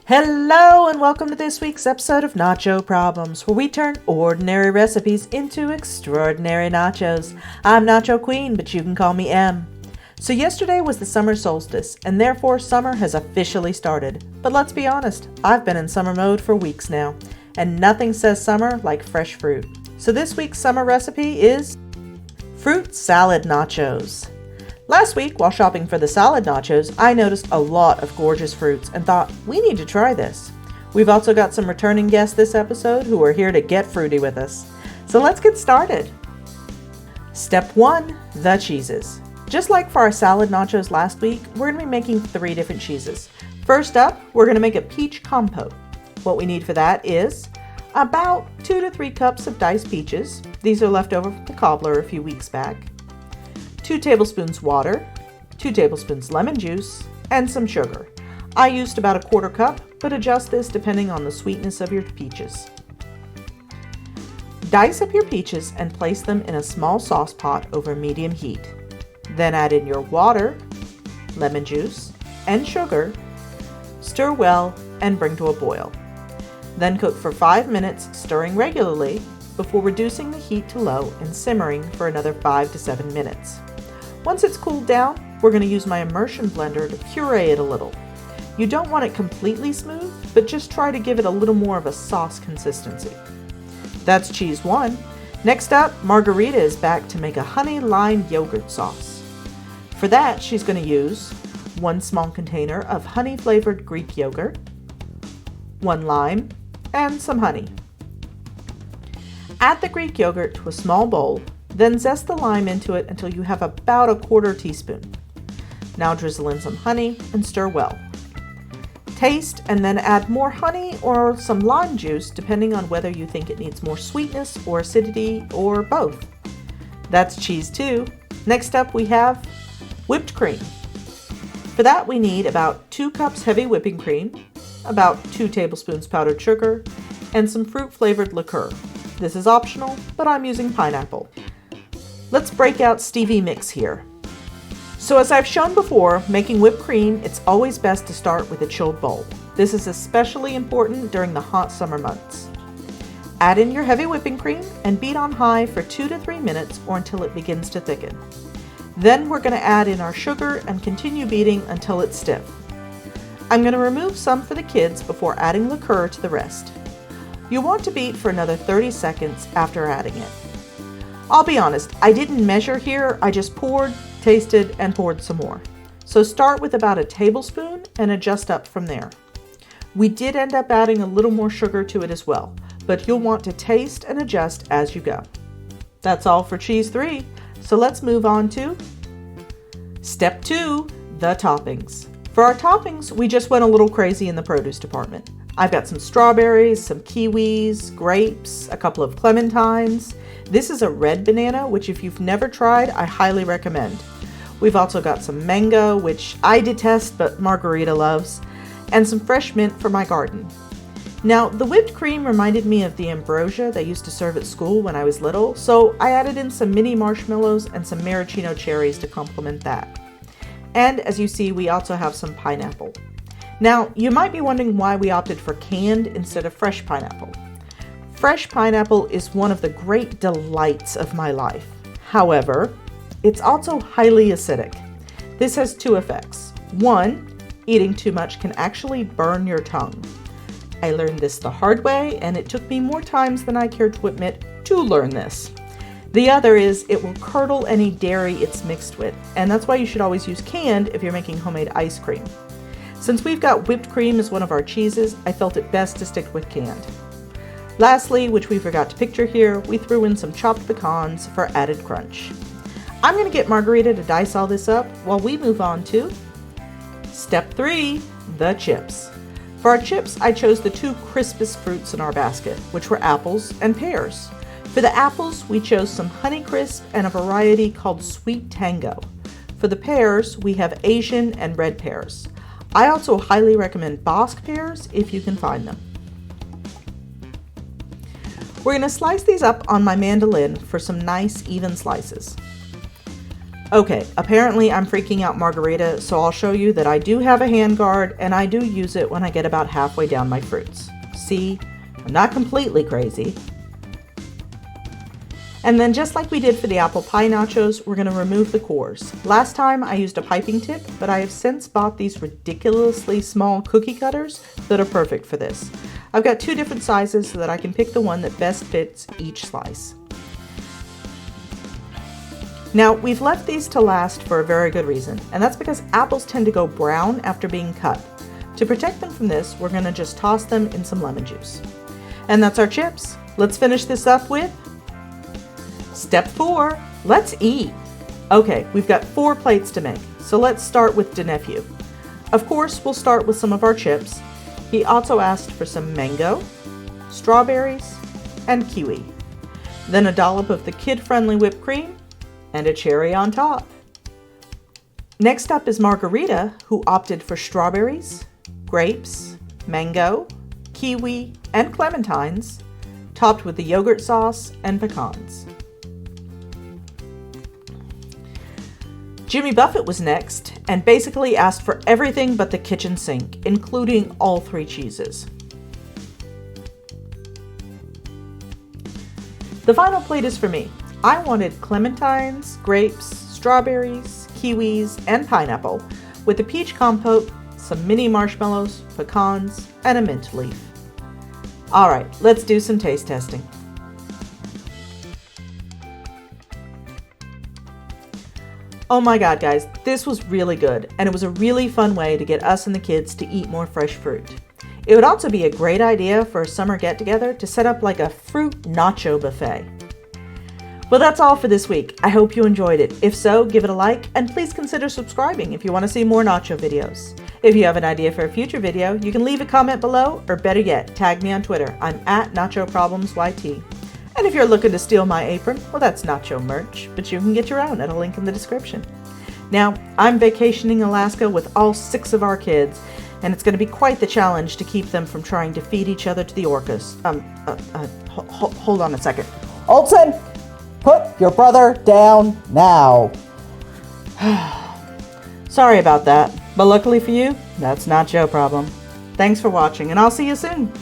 Hello and welcome to this week's episode of Nacho Problems, where we turn ordinary recipes into extraordinary nachos. I'm Nacho Queen, but you can call me M. So yesterday was the summer solstice, and therefore summer has officially started. But let's be honest, I've been in summer mode for weeks now, and nothing says summer like fresh fruit. So this week's summer recipe is fruit salad nachos. Last week, while shopping for the salad nachos, I noticed a lot of gorgeous fruits and thought, we need to try this. We've also got some returning guests this episode who are here to get fruity with us. So let's get started. Step 1, the cheeses. Just like for our salad nachos last week, we're going to be making 3 different cheeses. First up, we're going to make a peach compote. What we need for that is about 2 to 3 cups of diced peaches. These are left over from the cobbler a few weeks back. 2 tablespoons water, 2 tablespoons lemon juice, and some sugar. I used about a 1/4 cup, but adjust this depending on the sweetness of your peaches. Dice up your peaches and place them in a small sauce pot over medium heat. Then add in your water, lemon juice, and sugar. Stir well and bring to a boil. Then cook for 5 minutes, stirring regularly, before reducing the heat to low and simmering for another 5 to 7 minutes. Once it's cooled down, we're going to use my immersion blender to puree it a little. You don't want it completely smooth, but just try to give it a little more of a sauce consistency. That's cheese 1. Next up, Margarita is back to make a honey lime yogurt sauce. For that, she's going to use 1 small container of honey flavored Greek yogurt, 1 lime, and some honey. Add the Greek yogurt to a small bowl, then zest the lime into it until you have about a 1/4 teaspoon. Now drizzle in some honey and stir well. Taste and then add more honey or some lime juice depending on whether you think it needs more sweetness or acidity or both. That's cheese 2. Next up we have whipped cream. For that we need about 2 cups heavy whipping cream, about 2 tablespoons powdered sugar, and some fruit flavored liqueur. This is optional, but I'm using pineapple. Let's break out Stevie mix here. So as I've shown before, making whipped cream, it's always best to start with a chilled bowl. This is especially important during the hot summer months. Add in your heavy whipping cream and beat on high for 2 to 3 minutes or until it begins to thicken. Then we're going to add in our sugar and continue beating until it's stiff. I'm going to remove some for the kids before adding liqueur to the rest. You want to beat for another 30 seconds after adding it. I'll be honest, I didn't measure here, I just poured, tasted, and poured some more. So start with about a tablespoon and adjust up from there. We did end up adding a little more sugar to it as well, but you'll want to taste and adjust as you go. That's all for cheese 3, so let's move on to step 2, the toppings. For our toppings, we just went a little crazy in the produce department. I've got some strawberries, some kiwis, grapes, a couple of clementines. This is a red banana, which if you've never tried, I highly recommend. We've also got some mango, which I detest, but Margarita loves, and some fresh mint for my garden. Now, the whipped cream reminded me of the ambrosia they used to serve at school when I was little, so I added in some mini marshmallows and some maraschino cherries to complement that. And as you see, we also have some pineapple. Now, you might be wondering why we opted for canned instead of fresh pineapple. Fresh pineapple is one of the great delights of my life. However, it's also highly acidic. This has 2 effects. 1, eating too much can actually burn your tongue. I learned this the hard way, and it took me more times than I care to admit to learn this. The other is it will curdle any dairy it's mixed with, and that's why you should always use canned if you're making homemade ice cream. Since we've got whipped cream as one of our cheeses, I felt it best to stick with canned. Lastly, which we forgot to picture here, we threw in some chopped pecans for added crunch. I'm going to get Margarita to dice all this up while we move on to step 3, the chips. For our chips, I chose the 2 crispest fruits in our basket, which were apples and pears. For the apples, we chose some Honeycrisp and a variety called Sweet Tango. For the pears, we have Asian and red pears. I also highly recommend Bosc pears if you can find them. We're going to slice these up on my mandolin for some nice even slices. Okay, apparently I'm freaking out margarita, so I'll show you that I do have a hand guard and I do use it when I get about halfway down my fruits. See, I'm not completely crazy. And then just like we did for the apple pie nachos, we're going to remove the cores. Last time I used a piping tip, but I have since bought these ridiculously small cookie cutters that are perfect for this. I've got 2 different sizes so that I can pick the one that best fits each slice. Now, we've left these to last for a very good reason, and that's because apples tend to go brown after being cut. To protect them from this, we're going to just toss them in some lemon juice. And that's our chips. Let's finish this up with Step 4, let's eat. Okay, we've got 4 plates to make, so let's start with DeNephew. Of course, we'll start with some of our chips. He also asked for some mango, strawberries, and kiwi. Then a dollop of the kid-friendly whipped cream, and a cherry on top. Next up is Margarita, who opted for strawberries, grapes, mango, kiwi, and clementines, topped with the yogurt sauce and pecans. Jimmy Buffett was next, and basically asked for everything but the kitchen sink, including all 3 cheeses. The final plate is for me. I wanted clementines, grapes, strawberries, kiwis, and pineapple, with a peach compote, some mini marshmallows, pecans, and a mint leaf. Alright, let's do some taste testing. Oh my god, guys, this was really good, and it was a really fun way to get us and the kids to eat more fresh fruit. It would also be a great idea for a summer get-together to set up like a fruit nacho buffet. Well, that's all for this week. I hope you enjoyed it. If so, give it a like, and please consider subscribing if you want to see more nacho videos. If you have an idea for a future video, you can leave a comment below, or better yet, tag me on Twitter. I'm at NachoProblemsYT. And if you're looking to steal my apron, well, that's nacho merch, but you can get your own at a link in the description. Now, I'm vacationing in Alaska with all 6 of our kids, and it's going to be quite the challenge to keep them from trying to feed each other to the orcas. Hold on a second. Olsen, put your brother down now. Sorry about that, but luckily for you, that's not your problem. Thanks for watching, and I'll see you soon.